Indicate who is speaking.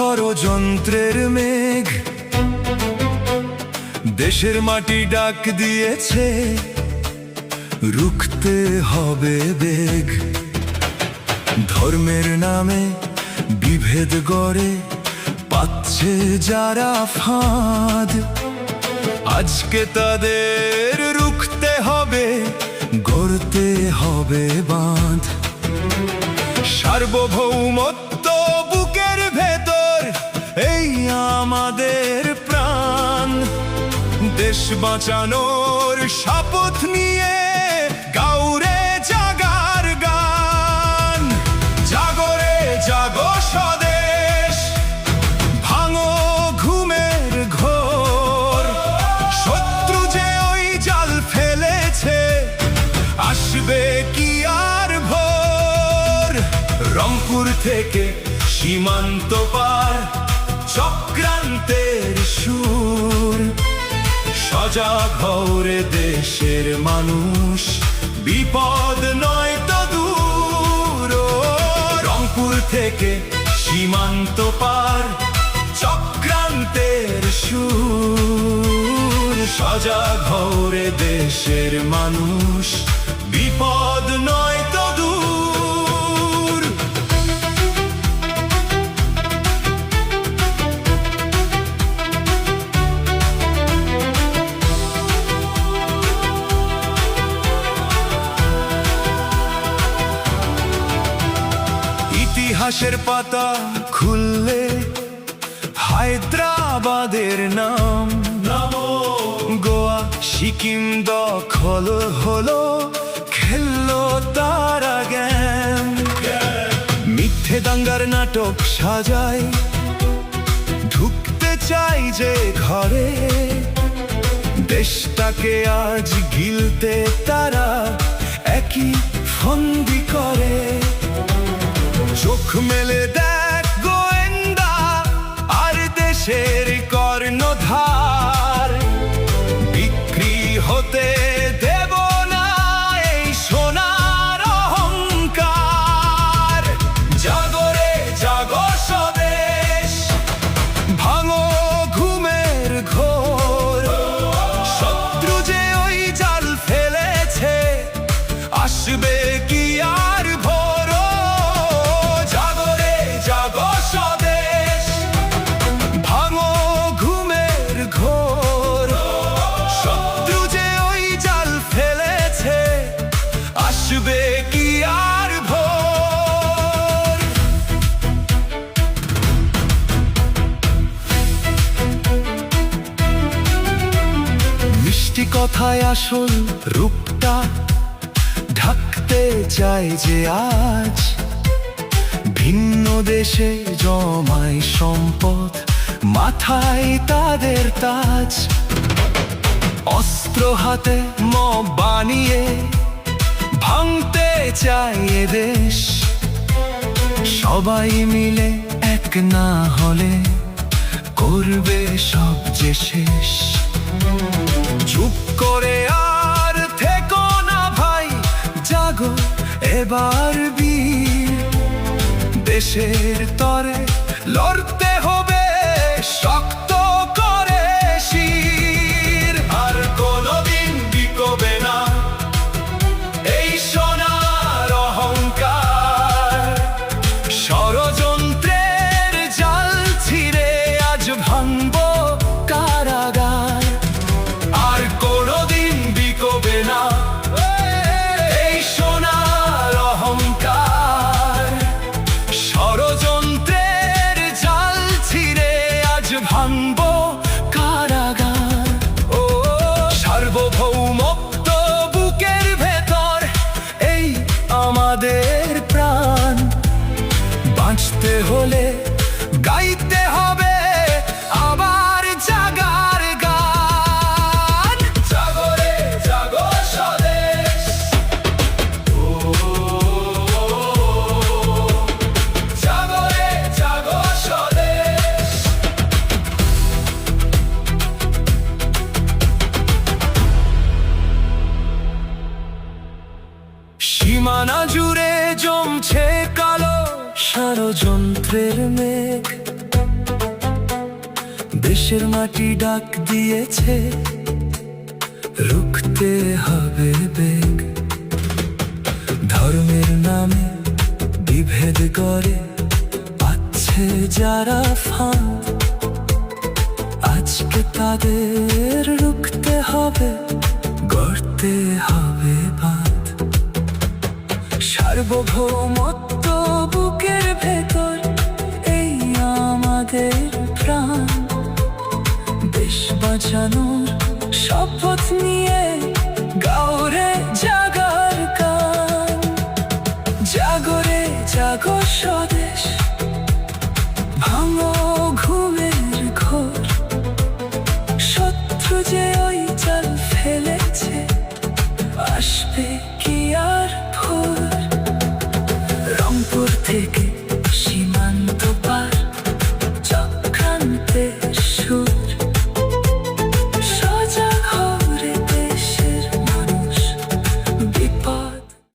Speaker 1: ষড়যন্ত্রের মেঘ দেশের মাটি ডাক দিয়েছে, রুখতে হবে বেগ। ধর্মের নামে বিভেদ গড়ে পাচ্ছে যারা ফাঁদ, আজকে তাদের রুখতে হবে, গড়তে হবে বাঁধ। সার্বভৌমত্ব বুকের ভেতর, এই আমাদের প্রাণ। দেশ বাঁচানোর শপথ নিয়ে গাউরে জাগার গান। জাগরে জাগো স্বদেশ, ভাঙো ঘুমের ঘোর। শত্রু যে ওই জাল ফেলেছে, আসবে কি আর ভোর। রংপুর থেকে সীমান্ত পার, চক্রান্তের সুর। সজাগ হও রে দেশের মানুষ, বিপদ নয় তো দূর। রংপুর থেকে সীমান্ত পার, চক্রান্তের সুর। সজাগ হও রে দেশের মানুষ, বিপদ নয় তো দূর। ইতিহাসের পাতা খুললে হায়দ্রাবাদের নাম। গোয়া সিকিম দখল হলো, খেললো তারা গেম। মিথ্যে দাঙ্গার নাটক সাজায়, ঢুকতে চাই যে ঘরে। দেশটাকে আজ গিলতে তারা একই ফন্দি করে। চোখ মেলে দেখ গোয়েন্দা, আর দেশের কর্ণধার। বিক্রি হতে দেব না এই সোনার অহংকার। জাগরে জাগো স্বদেশ, ভাঙো ঘুমের ঘোর। শত্রু যে ওই জাল ফেলেছে, আসবে কি আর ভোর। জাগরে জাগো স্বদেশ, ভাঙো ঘুমের ঘোর। শত্রু যে ওই জাল ফেলেছে, আসবে কি আর ভোর। মিষ্টি কথায় আসল রূপটা ঢাকতে চাই যে আজ। ভিন্ন দেশে জমায় সম্পদ, মাথায় তাদের তাজ। অস্ত্র হাতে মব বানিয়ে ভাঙতে চাই এ দেশ। সবাই মিলে এক না হলে করবে সব যে শেষ। চুপ করে আর থেকো না ভাই, জাগো এবার বীর। দেশের তরে লড়তে হবে শক্ত করে শির। আর কোনদিন বিকবে না এই সোনার অহংকার। ষড়যন্ত্রের জাল ছিঁড়ে আজ ভাঙবো কারাগার। আর কোনদিন বিকবে না এই সোনার অহংকার। ষড়যন্ত্রের জাল ছিঁড়ে আজ ভাঙবো কারাগার। ও সার্বভৌমত্ব বুকের ভেতর, এই আমাদের প্রাণ। বাঁচতে হলে গাইতে হবে আবার জাগার গান। জাগরে জাগো স্বদেশ, জাগরে জাগো স্বদেশ। সীমানা জুড়ে জমছে কালো ষড়যন্ত্রের মেঘ। দেশের মাটি ডাক দিয়েছে, রুখতে হবে বেগ। ধর্মের নামে বিভেদ করে পাচ্ছে যারা ফাঁদ, আজকে তাদের রুখতে হবে, গড়তে হবে বাঁধ। সার্বভৌমত্ব বুকের ভেতর, এই আমাদের প্রাণ। দেশ বাঁচানোর শপথ নিয়ে